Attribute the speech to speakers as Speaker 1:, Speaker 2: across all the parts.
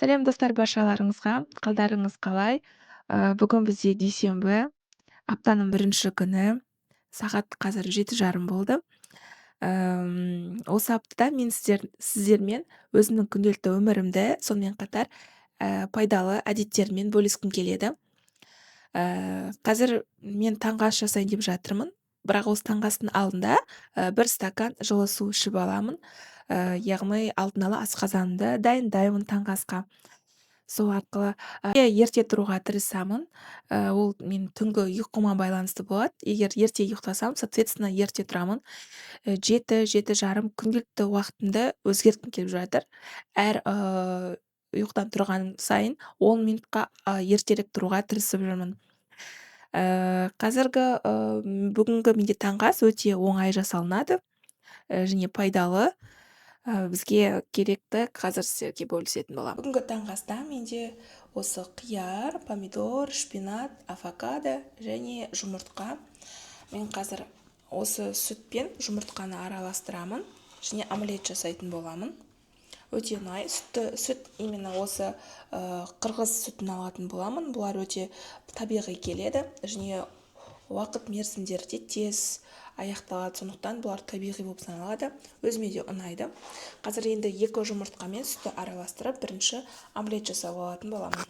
Speaker 1: Сәлем достар баршаларыңызға. Қалдарыңыз қалай? Бүгін бізде дүйсенбі, аптаның бірінші күні. Сағат қазір 7:30 болды. Осы аптада мен сіздермен өзімнің күнделікті өмірімді, сонымен қатар пайдалы әдеттеріммен бөліскім келеді. Қазір мен таңғы ас жасайын деп жатырмын, бірақ осы таңғы астың алдында бір стакан жылы су ішіп аламын. Яғни алдын ала асқазанымды дайындаймын таңғы асқа. Сол арқылы ерте тұруға тырысамын. Ол мен түнгі ұйқыма байланысты болады. Егер ерте ұйықтасам, соответственно, ерте тұрамын. 7-7:30 күнделікті уақытымды өзгерткім келіп жатыр. Әр ұйықтан тұрған сайын 10 минутқа ертерек тұруға тырысып жүрмін. Бүгінгі менде таңғы ас өте оңай жасалынады және пайдалы. Бізге керекті қазір сіздерге бөлісетін боламын. Бүгінгі таңғы аста менде осы қияр, помидор, шпинат, авокадо және жұмыртқа. Мен қазір осы сүт пен жұмыртқаны араластырамын және омлет жасайтын боламын. Өте оңай. Сүт именно осы қырғыз сүтін алатын боламын. Бұлар өте табиғи келеді және уақыт мерзімдері де тез аяқталады, сондықтан бұлар табиғи болып саналады. Өзіме де ұнайды. Қазір енді 2 жұмыртқамен сүтті араластырып, бірінші омлет жасап алатын боламын.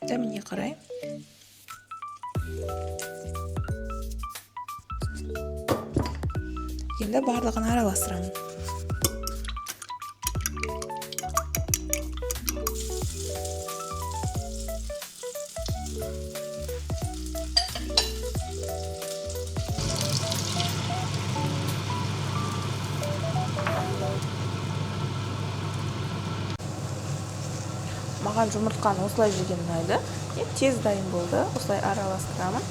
Speaker 1: Дәміне қарай. Енді барлығын араластырамын. Маған жұмыртқаны осылай жеген ұнайды. Тез дайын болды. Осылай араластырамын.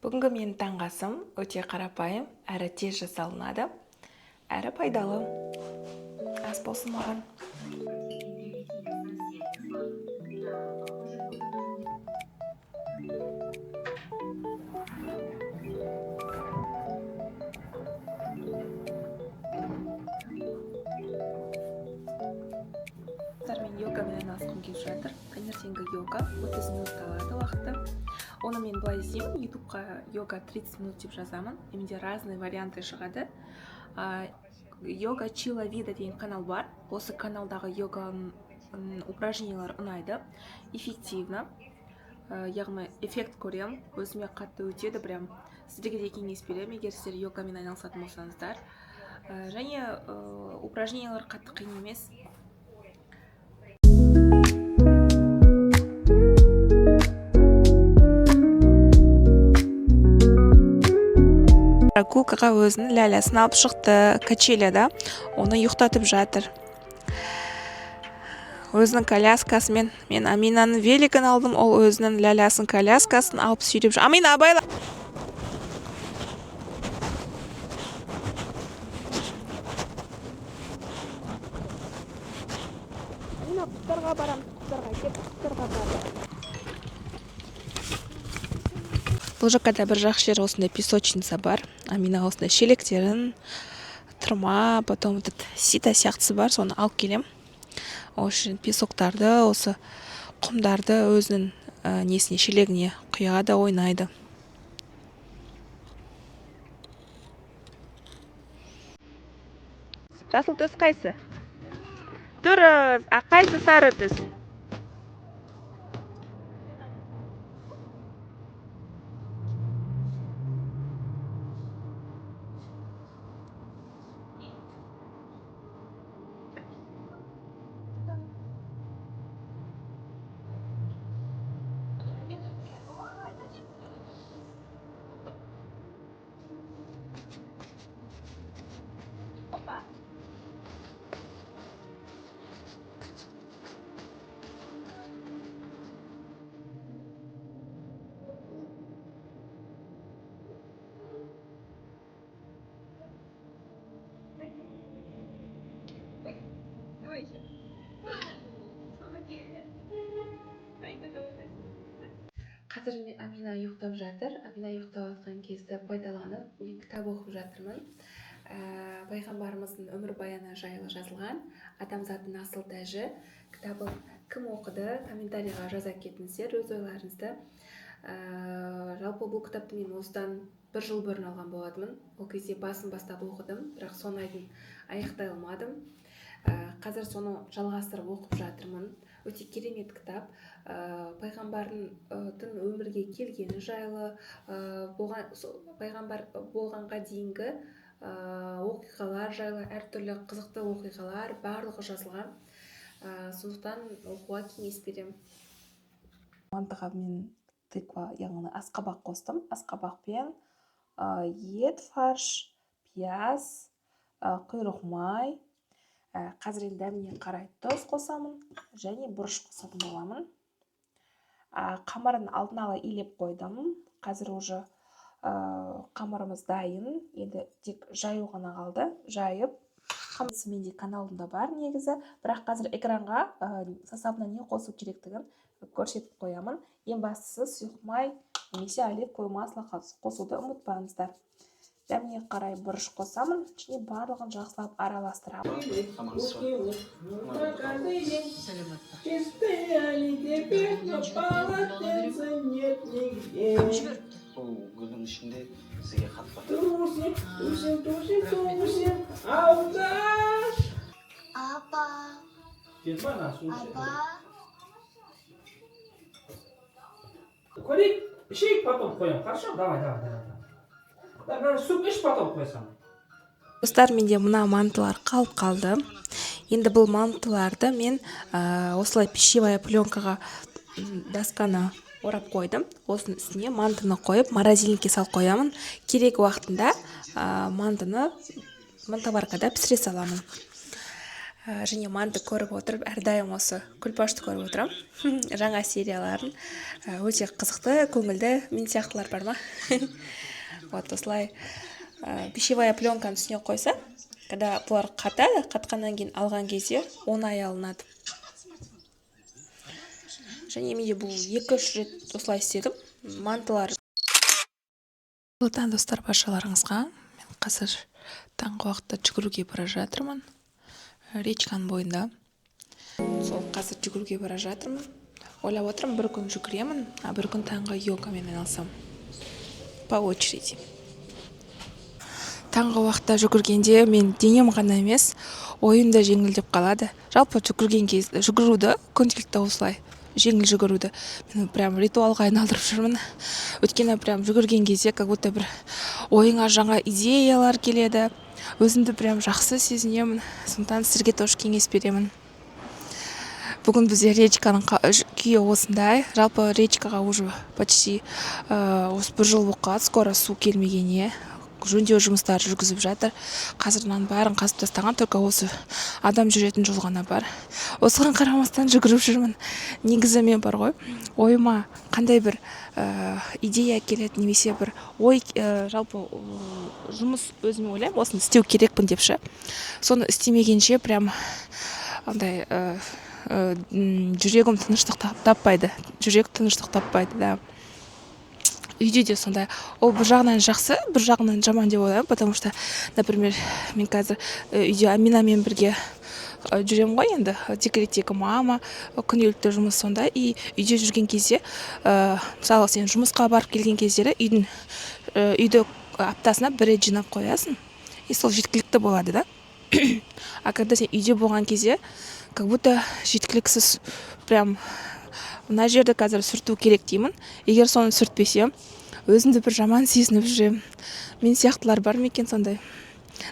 Speaker 1: Бүгінгі менің таңғы асым өте қарапайым, әрі тез жасалынады, әрі пайдалы. Ас болсын маған. Мен йогамен айналысқым келіп жатыр. Таңертеңгі йога 30 минут алады уақытты. Оны мен былай істеймін, ютубқа йога 30 минут деп жазамын. Менде разные варианты шығады. Йога Чила Вида деген канал бар. Осы каналдағы йога упражнениялар ұнайды. Эффективно. Яғни эффект көремін. Өзіме қатты өтеді прям. Сіздерге де кеңес беремін, егер сіздер йогамен айналысатын болсаңыздар. Және упражнениялар қатты қиын емес. Кукаға өзінің ләләсін алып шықты качеляда, оны ұйықтатып жатыр. Өзінің коляскасымен, мен Аминаның великін алдым, ол өзінің ләләсін коляскасын алып сүйреп жүр. Амина, абайла! Амина, құстарға барам, құстарға кеп, құстарға барам. Бұл жаққа да бір жақсы жер осындай песочница бар. Амина осындай шелектерін, тұрма, потом сита сияқтысы бар, соны алып келем. Осы песоктарды, осы құмдарды өзінің несіне, шелегіне құяды, ойнайды. Жасыл түс қайсы? Дұрыс, қайсы сары түс? Қазір Амина ұйықтап жатыр. Амина ұйықтап жатқан кезде пайдаланып, мен кітап оқып жатырмын. Пайғамбарымыздың өмірбаяны жайлы жазылған «Адамзаттың асыл тәжі» кітабын кім оқыды, комментарийға жаза кетіңіздер өз ойларыңызды. Жалпы бұл кітапты мен осыдан 1 жыл бұрын алған болатынмын. Ол кезде басын бастап оқыдым, бірақ соны аяқтай алмадым. Қазір соны жалғастырып оқып жатырмын. Өте керемет кітап. Пайғамбардың өмірге келгені жайлы, пайғамбар болғанға дейінгі оқиғалар жайлы, әртүрлі қызықты оқиғалар барлығы жазылған. Сондықтан оқуға кеңес беремін. Мантыға мен тыква, яғни асқабақ қостым. Асқабақпен ет, фарш, пияз, құйрық май. Қазір енді дәміне қарай тұз қосамын және бұрыш қосатын боламын. Қамырын алдын ала илеп қойдым. Қазір уже қамырымыз дайын. Енді тек жаю ғана қалды. Жайып, қамырсы менде каналымда бар негізі. Бірақ қазір экранға составына не қосу керектігін көрсетіп қоямын. Ең бастысы сұйық май немесе оливковое масло қосуды ұмытпаңыздар. Дәміне қарай бұрыш қосамын, және барлығын жақсылап араластырамын.
Speaker 2: Бұл гүлдің ішінде сізге хат бар.
Speaker 3: Курить, ищи, потом поем. Хорошо? Давай. Да, суп ищи, потом қойсам.
Speaker 1: Достар, менде мына мантылар қалып қалды. Енді бұл мантыларды мен осылай пищевая пленкаға досканы орап қойдым. Осының үстіне мантыны қойып, морозильникке салып қоямын. Керек уақытында мантыны мантоваркада пісіре саламын. Және манты көріп отырып, әрдайым осы күлпашты көріп отырам. Жаңа серияларын өте қызықты, көңілді, мен сияқтылар бар ма? Вот осылай пищевая пленканы үстіне қойса, когда бұлар қатады, қатқаннан кейін алған кезде оңай алынады. Және менде бұл 2-3 рет осылай істедім. Мантылар. Достар, баршаларыңызға. Мен қазір таңғы уақытта жүгіруге бара жатырмын. Речканың бойында. Сол қазір жүгіруге бара жатырмын. Ойлап отырмын, бір күн жүгіремін, а бір күн таңғы йогамен айналысам. По очереди. Таңғы уақытта жүгіргенде мен денем ғана емес, ойым да жеңілдеп қалады. Жалпы жүгірген кезде жүгіруді, күнделікті осылай жеңіл жүгіруді мен прям ритуалға айналдырып жүрмін. Өйткені прям жүгірген кезде как будто бір ойыңа жаңа идеялар келеді. Өзімді прям жақсы сезінемін. Сондықтан сіздерге тоже кеңес беремін. Бүгін бізде речканың күйі осындай. Жалпы речкаға уже почти осы 1 жыл болып скоро су келмегеніне. Жөндеу жұмыстары жүргізіп жатыр. Қазір бәрін қазып тастаған, только осы адам жүретін жол ғана бар. Осыған қарамастан жүгіріп жүрмін. Негізі мен бар ғой, ойыма қандай бір идея келеді, немесе бір ой, жалпы жұмыс өзіме ойлаймын, осыны істеу керекпін депші. Соны істемегенше прям андай жүрегім тыныштық таппайды. Жүрек тыныштық таппайды, да. Үйде де сондай. Ол бір жағынан жақсы, бір жағынан жаман деп ойлаймын, потому что, например, мен қазір үйде Аминамен бірге жүрем ғой енді, декреттегі мама, күнделікті жұмыс сондай. И үйде жүрген кезде, мысалы сен жұмысқа барып келген кездері үйді аптасына 1 рет жинап қоясың. И сол жеткілікті болады, да? А когда сен үйде болған кезде, как будто жеткіліксіз прям мына жерді қазір сүрту керек деймін. Егер соны сүртпесем, өзімді бір жаман сезініп жүремін. Мен сияқтылар бар ма екен сондай?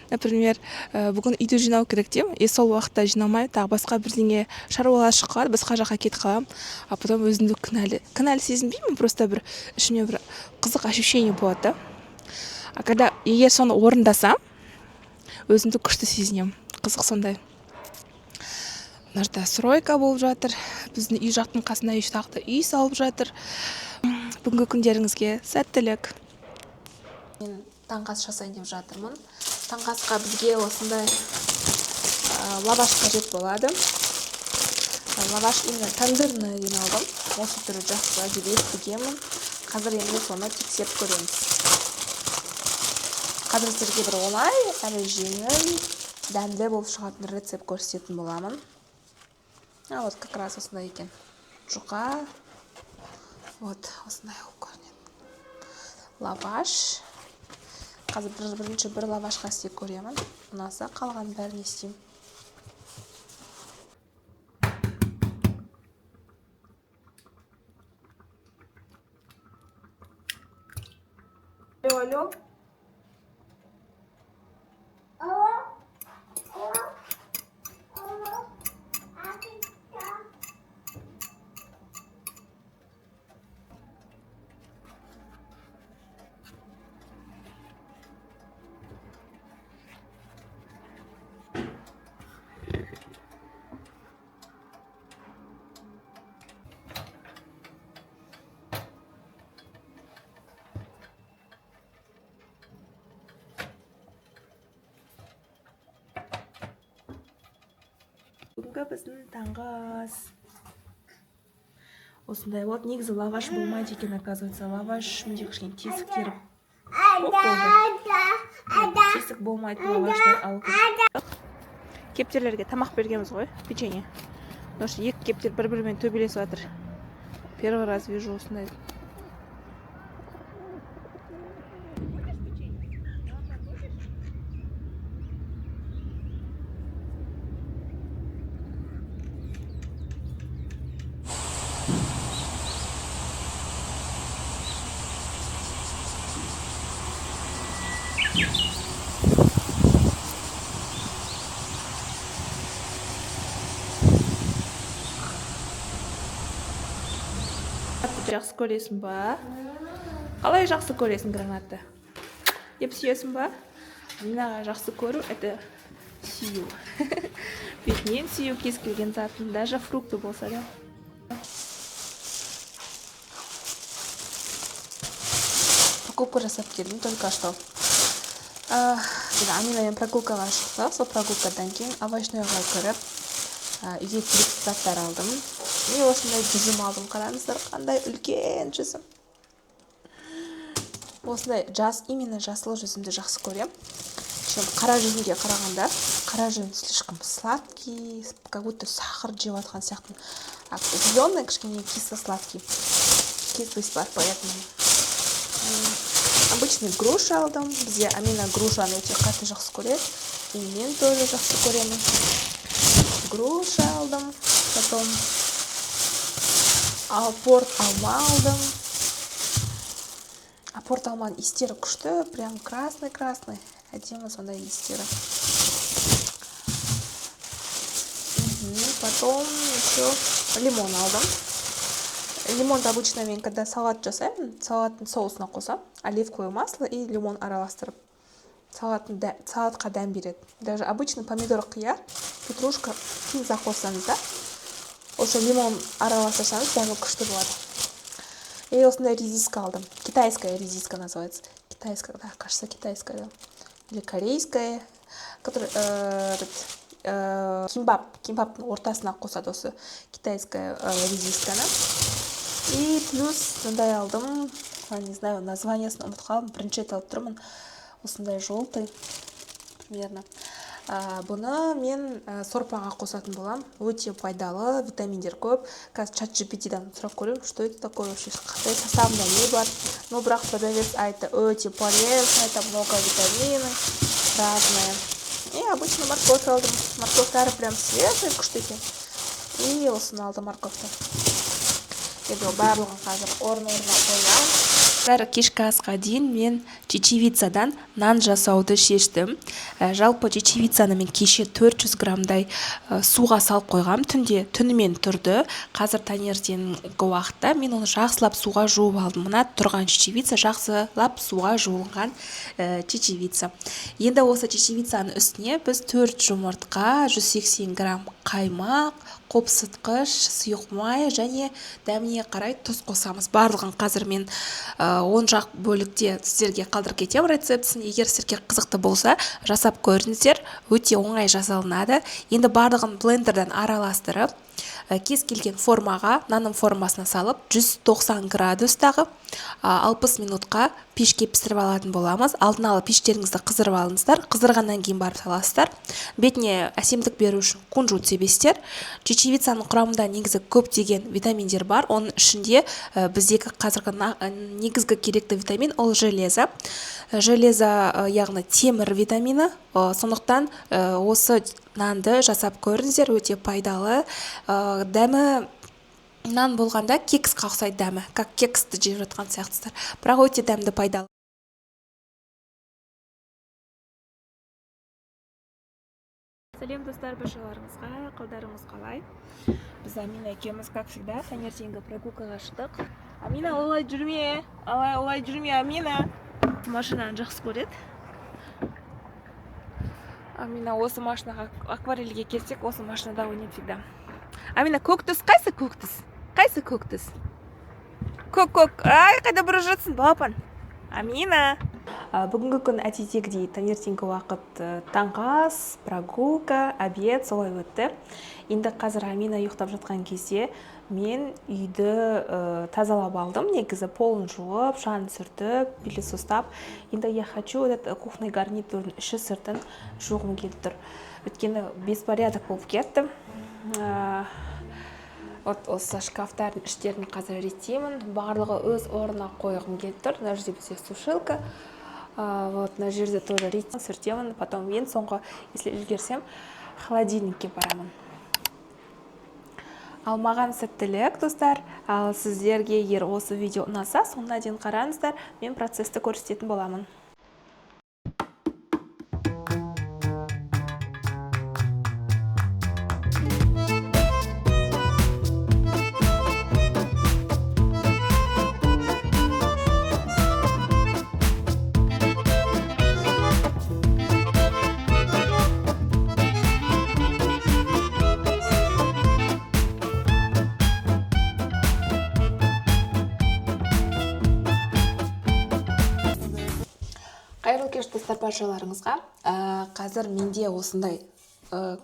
Speaker 1: Например, бүгін үйді жинау керек деймін, и сол уақытта жинамай, тағы басқа бірдеңе шаруалар шығып қалады, басқа жаққа кетіп қаламын. А потом өзімді кінәлі сезінбеймін, просто бір ішіме бір қызық ощущение болады, да? А когда егер соны орындасам, өзімді күшті сезінемін. Қызық сондай. Мына стройка болып жатыр. Біздің үй жақтың қасына үй салып жатыр. Бүгінгі күндеріңізге сәттілік. Мен таңғы ас жасайын деп жатырмын. Таңғы асқа бізге осындай лаваш қажет болады. Лаваш именно тандырныйын алдым. Осы түрі жақсы деп естігенмін. Қазір енді соны тексеріп көреміз. Қазір сіздерге бір оңай, әрі жеңіл, дәмді болып шығатын рецепт көрсететін боламын. Вот как раз осындай екен. Жұқа. Вот осындай болып көрінеді. Лаваш. Қазір бірінші бір лавашқа істеп көремін. Ұнаса қалған бәрін істеймін. Алло. Бүгінгі біздің таңғы ас. Осындай вот негізі лаваш болмайды екен, оказывается. Лаваш менде кішкене тесіктері көп болды. Тесік болмайды лавашты алып. Кептерлерге тамақ бергенбіз ғой, печенье. Потому что екі кептер бір-бірімен төбелесіп жатыр. Первый раз вижу осындай. Жақсы көресің ба? Қалай жақсы көресің гранатты? Деп сүйесің ба? Аminaға жақсы көру – это сүйу. Бетінен сүйу кез келген затын, даже фрукты болса да. Покупку жасап келдім только что. Аminaмен прогулкаға шықты. Сол прогулкадан кейін овощныйға кіріп, үйге келіп заттар алдым. Мен осындай жүзім алдым, қараңыздар, қандай үлкен жүзім. Осындай именно жасыл жүзімді жақсы көрем. Қара жүзімге қарағанда, қара жүзім слишком сладкий, как будто сахар жеп жатқан сияқты. Зеленый кішкене кисло-сладкий. Кислый сладкий, поэтому. Обычный груш алдым. Бізде Амина грушаны өте қатты жақсы көреді. И мен тоже жақсы көремін. Груш алдым. Потом апорт алма алдым. Апорт алманың иістері күшті, прям красный-красный. Әдемі сондай иістері. Потом еще лимон алдым. Лимонды обычно мен когда салат жасаймын, салаттың соусына қосам, оливковое масло и лимон араластырып. Салатқа дәм береді. Даже обычно помидор қияр, петрушка пиза қоссаңыз да, осы лимон араластырсаңыз дәмі күшті болады. И осындай редиска алдым. Китайская редиска называется. Китайская, да, кажется, китайская, да. Или корейская, который кимбаптың ортасына қосады осы китайская редисканы. И плюс сондай алдым, не знаю, названиесын ұмытып қалдым, бірінші рет алып тұрмын. Осындай желтый примерно. Бұны мен сорпаға қосатын болам. Өте пайдалы, витаминдер көп. Қазір ChatGPT-дан сұрап көрем, что это такое вообще, қандай составында не бар. Но бірақ продавец айтты, өте полезно, это много витаминов разные. И обычно морковь алдым. Морковьтары прям свежие, күшті екен. И осыны алдым морковьті. Енді барлығын қазір орын-орнына қоямын. Кешкі асқа дейін мен чечевицадан нан жасауды шештім. Жалпы чечевицаны мен кеше 400 граммдай суға салып қойғам. Түнімен тұрды. Қазір таңертеңгі уақытта мен оны жақсылап суға жуып алдым. Мына тұрған чечевица жақсылап суға жуылған чечевица. Енді осы чечевицаның үстіне біз 4 жұмыртқа, 180 грамм қаймақ, қопсытқыш, сұйық май және дәміне қарай тұз қосамыз. Барлығын қазір мен оң жақ бөлікте сіздерге қалдырып кетем рецептісін. Егер сіздерге қызықты болса, жасап көріңіздер. Өте оңай жасалынады. Енді барлығын блендерден араластырып, кез келген формаға, наным формасына салып 190 градустағы 60 минутқа пешке пісіріп алатын боламыз. Алдын ала пештеріңізді қыздырып алыңыздар. Қыздырғаннан кейін барып саласыздар. Бетіне әсемдік беру үшін кунжут себесіздер. Чечевицаның құрамында негізі көптеген витаминдер бар. Оның ішінде біздегі қазіргі негізгі керекті витамин ол железо. Железо яғни темір витамині. Сондықтан осы нанды жасап көріңіздер, өте пайдалы. Дәмі нан болғанда кексқа ұқсайды дәмі, как кексті жеп жатқан сияқтысыздар. Бірақ өте дәмді, пайдалы. Сәлем достар, баршаларыңызға, қалдарыңыз қалай? Біз Амина екеуміз, как всегда, таңертеңгі прогулкаға шықтық. Амина, олай жүрме, Амина. Машинаны жақсы көреді. Амина, осы машинаға акварельге келсек, осы машинада ойнайды всегда. Амина, көк түс, қайсы көк түс? Қайсы көк түс? Көк. Ай, қайда бұрып жатсың, балапан? Амина. Бүгінгі күн әдеттегідей таңертеңгі уақыт таңғы ас, прогулка, обед солай өтті. Енді қазір Амина ұйықтап жатқан кезде мен үйді тазалап алдым. Негізі полын жуып, шаңын сүртіп, пылесостап. Енді я хочу этот кухонный гарнитурын іші сыртын жуғым келіп тұр. Өйткені беспорядок болып кетті. Осы шкафтардың іштерін қазір реттеймін. Барлығы өз орнына қойғым келіп тұр. Мына жерде бізде сушилка. Мына жерде тоже реттеймін, сүртемін. Потом ең соңғы, если үлгерсем, холодильникке барамын. Ал маған сәттілік, достар. Ал сіздерге егер осы видео ұнаса, соңына дейін қараңыздар. Мен процесті көрсететін боламын. Қайырлы кеш достар, баршаларыңызға. Қазір менде осындай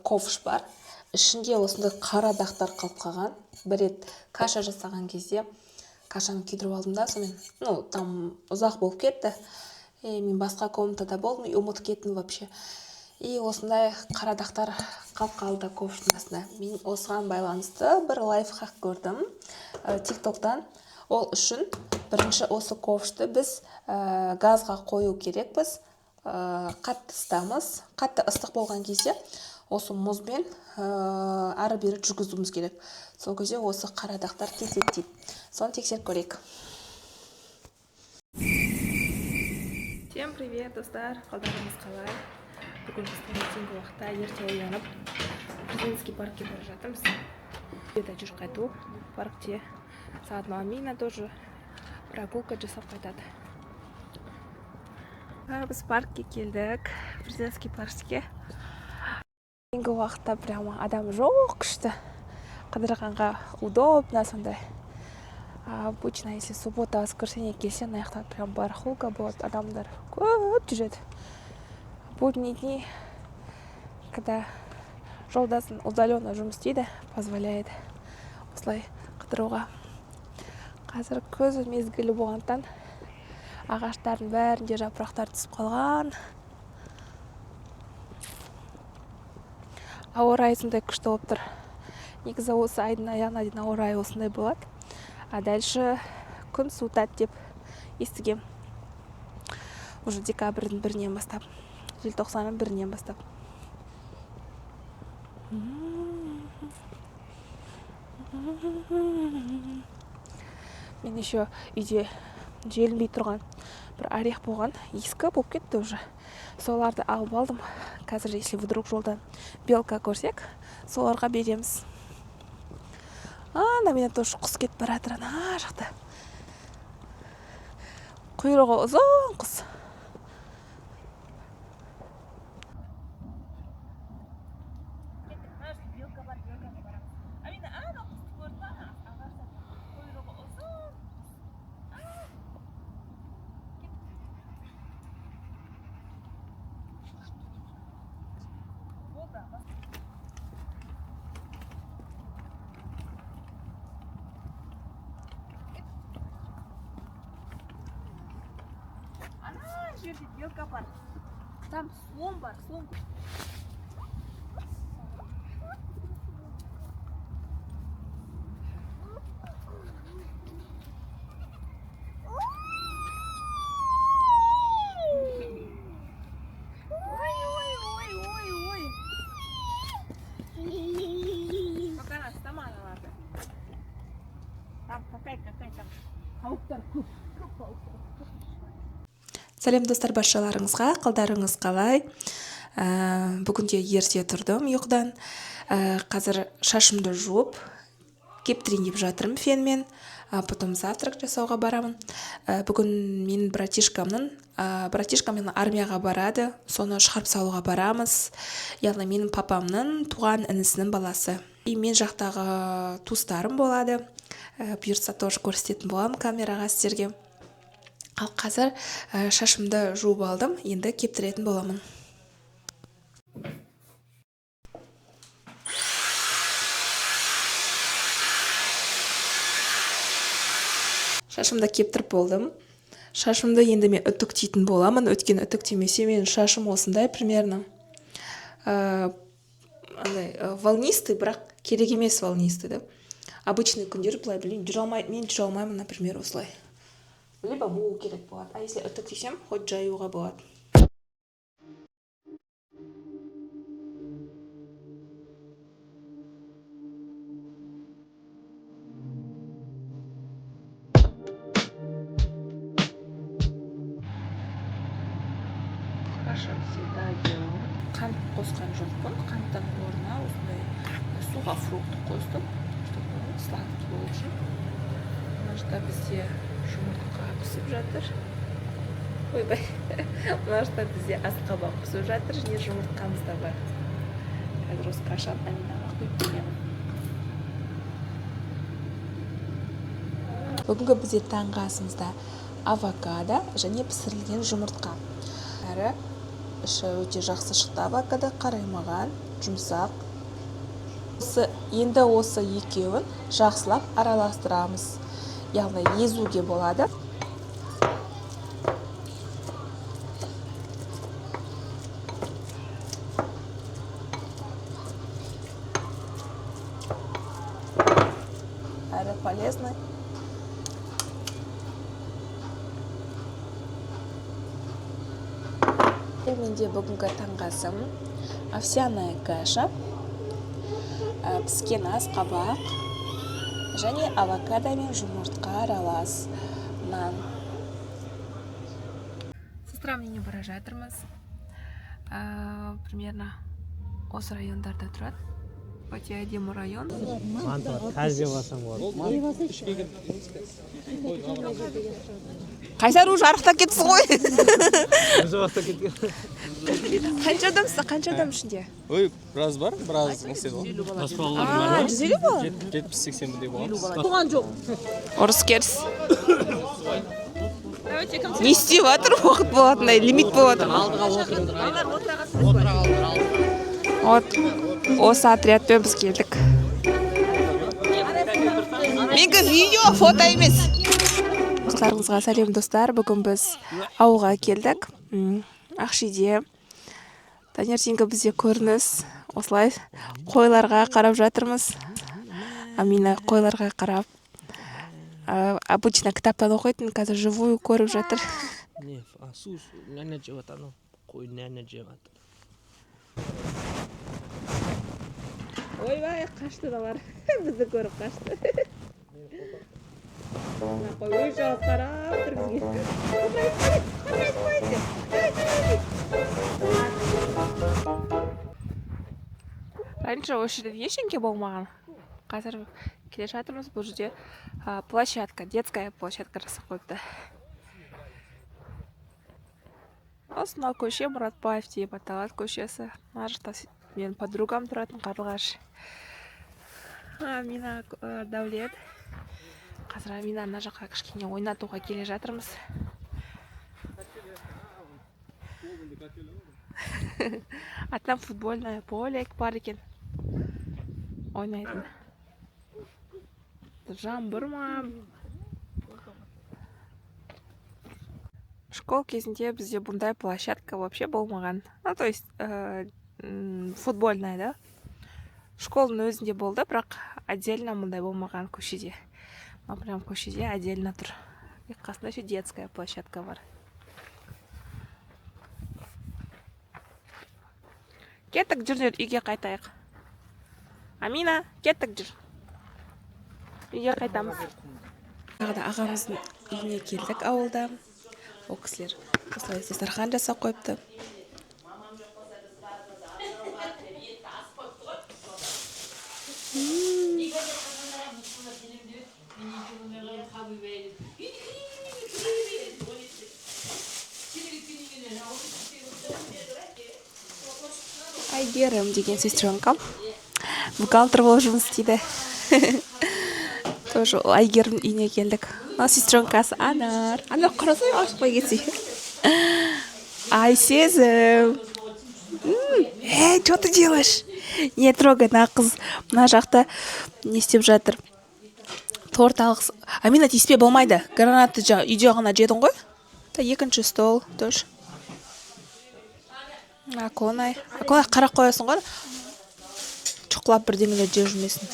Speaker 1: ковш бар. Ішінде осындай қара дақтар қалып қалған. Бір рет каша жасаған кезде кашаны күйдіріп алдым да, сонымен, там ұзақ болып кетті. Мен басқа комнатада болдым, ұмытып кеттім вообще. И осындай қара дақтар қалып қалды ковштың астына. Мен осыған байланысты бір лайфхак көрдім тиктоктан. Ол үшін бірінші осы ковшты біз газға қою керекпіз. Қатты ыстамыз. Қатты ыстық болған кезде осы мұзбен ары бері жүргізуіміз керек. Сол кезде осы қара дақтар кетеді дейді. Соны тексеріп көрейік. Всем привет, достар. Қалдарыңыз қалай? Бүгін біз таңертеңгі уақытта ерте оянып, Президентский паркке бара жатырмыз. Где-то жүр қайту паркте. Заодно Амина тоже прогулка жасап қайтады. Біз паркке келдік, Президентский паркке. Таңертеңгі уақытта прямо адам жоқ, күшті. Қыдырғанға удобно, сондай. Обычно, если суббота, воскресенье келсе, аяқтан прям барахолка болады, адамдар көп жүреді. Будние дни, когда жолдасың удаленно жұмыс істейді, позволяет осылай қыдыруға. Қазір көз мезгілі болғандықтан ағаштардың бәрінде жапырақтар түсіп қалған. Ауа райы сондай күшті болып тұр. Негізі осы айдың аяғына дейін ауа райы осындай болады. А дальше күн суытады деп естігем. Уже декабрьдің 1-нен бастап, желтоқсанның 1-нен бастап. Мен еще үйде желінбей тұрған бір орех болған, ескі болып кетті уже. Соларды алып алдым. Қазір, если вдруг жолдан белка көрсек, соларға береміз. На мен тоже құс кетіп бара жатыр, ана жақта. Құйрығы ұзын құс. жерде белка бар. Там слон бар, слон. Пока астама аналарды. Там какай там тауықтар көп. Сәлем достар, баршаларыңызға, қалдарыңыз қалай? Бүгінде ерте тұрдым ұйқыдан. Қазір шашымды жуып, кептірейін деп жатырмын фенмен. Потом завтрак жасауға барамын. Бүгін менің братишкаммен армияға барады. Соны шығарып салуға барамыз. Яғни менің папамның туған інісінің баласы. И мен жақтағы туыстарым болады. Бұйыртса тоже көрсететін боламын камераға сіздерге. Ал қазір шашымды жуып алдым. Енді кептіретін боламын. Шашымды кептіріп болдым. Шашымды енді мен үтіктейтін боламын. Өткен үтіктемесе менің шашым осындай примерно. Волнистый, бірақ керек емес волнистый, да. Обычный күндер былай мен жүре алмаймын, например, осылай. Либо буу керек болады. А если үтіктесем, хоть жаюға болады. Хорошо, всегда делаю. Қант қосқан жоқпын. Қанттан орнына осындай суға фрукт қостым, чтобы сладкий болу үшін. Мына жақта бізде жұмыртқа пісіп жатыр. Ойбай. Мына жақта бізде асқабақ пісіп жатыр, және жұмыртқамыз да бар. Қазір осы кашаны Аминаға құйып беремін. Бүгінгі бізде таңғы асымызда авокадо және пісірілген жұмыртқа. Әрі іші өте жақсы шықты авокадо, қараймаған, жұмсақ. Енді осы екеуін жақсылап араластырамыз. Яғни езуге болады. Әрі полезный. Менде бүгінгі таңғы асым овсяная каша, піскен асқабақ және авокадо мен жұмыртқа аралас нан. Сестраммен үйіне бара жатырмыз. Примерно осы райондарда тұрады. Өте әдемі район. Қайсар жарықта кетсіз ғой. Қанша адам ішінде?
Speaker 4: Ой, біраз бар, біраз нәрсе бар.
Speaker 1: 150 бала?
Speaker 4: 70-80 бірдей болады.
Speaker 1: Туған жоқ. Орыс керіс. Не істеп жатыр, уақыт болатындай, лимит болады. Осы отрядпен біз келдік. Менгі видео, фото емес. Достарыңызға сәлем достар. Бүгін біз ауылға келдік. Ақшиде. Таңертеңгі бізде көрініс. Осылай қойларға қарап жатырмыз. Амина қойларға қарап. Обычно кітаптан оқитын, қазір живую көріп жатыр.
Speaker 5: Не, су, нәне жеп атаны. Қой нәне жеп атаны.
Speaker 1: Ойбай, қашты далар. Бізді көріп қашты. Қой өз жауап қарап тұр бізге. Раньше осы жерде ешеңке болмаған. Қазір келе жатырмыз, бұл жерде площадка, детская площадка жасап қойыпты. Осынау көше Мұратбаев деп аталады көшесі. Мына жақта менің подругам тұратын Қарлығаш. Амина Дәулет. Қазір Амина мына жаққа кішкене ойнатуға келе жатырмыз. Аттан футбольное поле бар екен. Ойнайтын. Жаңбыр ма? школ кезінде бізде бұндай площадка вообще болмаған. Ну, то есть футбольная, да? Школдың өзінде болды, бірақ отдельно мұндай болмаған көшеде. Прям көшеде отдельно тұр. Қасында еще детская площадка бар. Кеттік жүрдер, үйге қайтайық. Амина, кеттік жүр. Үйге қайтамыз. Тағы да ағамыздың үйіне келдік ауылда. Ол кісілер осылай дастархан жасап қойыпты. Айгерім деген сестренкам бухгалтер болып жұмыс істейді. Тоже Айгерімнің үйіне келдік. Сестренкасы Анар. Анар қарасай ашпай кетсе. Ай, сезім. Что ты делаешь? Не трогай, на қыз. Мына жақта не істеп жатыр? Торт алғысы. Амина, тиіспе болмайды. Гранатты үйде ғана жедің ғой? Екінші стол. Тоже. Аконай қарақ қоясың ғой. Чұқлап бірдеңелер жеп жүрмесін.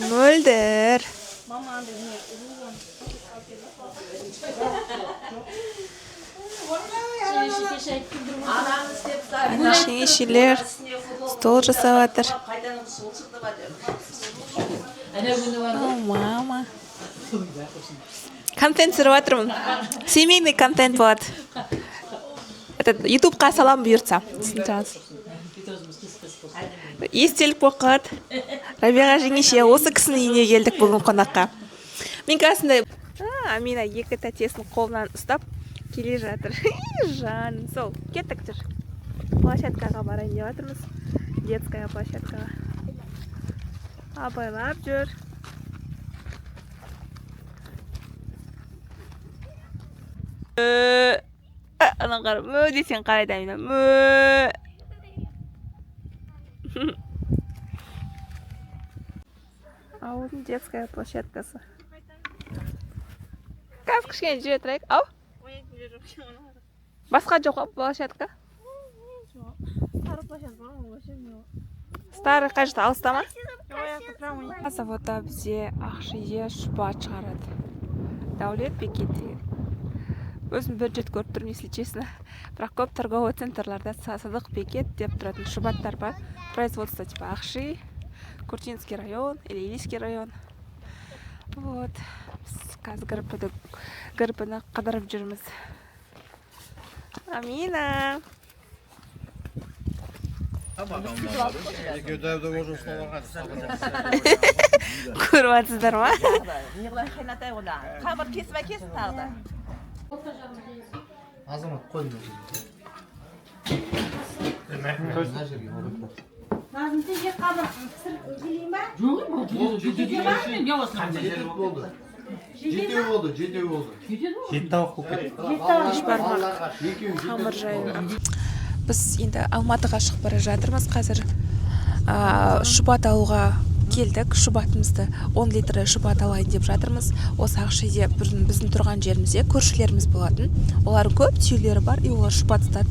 Speaker 1: Мөлдір. Шешелер стол жасап жатыр. Мама. Контент түсіріп жатырмын. Семейный контент болады. Ютубқа салам бұйыртса. Естелік боқыт. Рабиға жеңеше, осы кісінің үйіне келдік бүгін қонаққа. Мен қасында Амина екі тәтесінің қолынан ұстап келе жатыр. Жан, сол, кеттік жүр. Площадкаға барайын деп жатырмыз. Детская площадкаға. Абайлап жүр. Анан қарап, мө десең қарайды Амина. Мө. Ауылдың детская площадкасы. Қазір кішкене жүре тұрайық. Ау? Басқа жоқ қой площадка? Старый қажет алыста ма? Заводта бізде Ақшиде шұбат шығарады. Дәулет бекеті. Өзім бір жет көріп тұрмын, если честно. Бірақ көп торговый центрларда Садық бекет деп тұратын шұбаттар бар. Производство типа Ақши, Курчинский район или Илийский район. Вот. Қазір гірпіні қыдырып жүрміз. Амина. Көріп атсыздар ма?
Speaker 6: Қамыр кесіп әкесін тағы да.
Speaker 7: Азамат қойын.
Speaker 6: Назым, сен жер қамыр пісіріп келейін ба?
Speaker 7: Жетеу болды. Жетті тауық болып кетті.
Speaker 1: Қамыр жайын. Біз енді Алматыға шығып бара жатырмыз. Қазір шұбат алуға келдік. Шұбатымызды 10 литрі шұбат алайын деп жатырмыз. Осы Ақшиде біздің тұрған жерімізде көршілеріміз болатын. Олар көп түйелері бар, и олар шұбат сатады.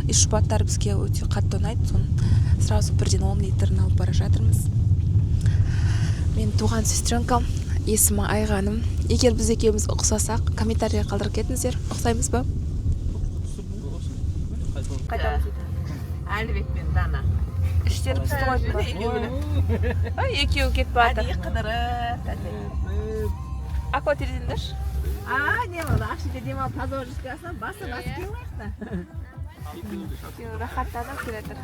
Speaker 1: И шұбаттар бізге өте қатты ұнайды. Соны сразу бірден 10 литрін алып бара жатырмыз. Мен туған сестренкам, есімі Айғаным. Егер біз екеуміз ұқсасақ, комментария қалдырып кетіңіздер. Ұқсаймыз ба?
Speaker 6: Әлібек пен Дана.
Speaker 1: Іштері пісті қойды ма? Екеуі кетіп барды.
Speaker 6: Әдейі қыдырып.
Speaker 1: Аква терезеңдерші?
Speaker 6: Не болды, Ақшиде демал таза жүріскесін басы келмейді.
Speaker 1: Рахаттанып келетір.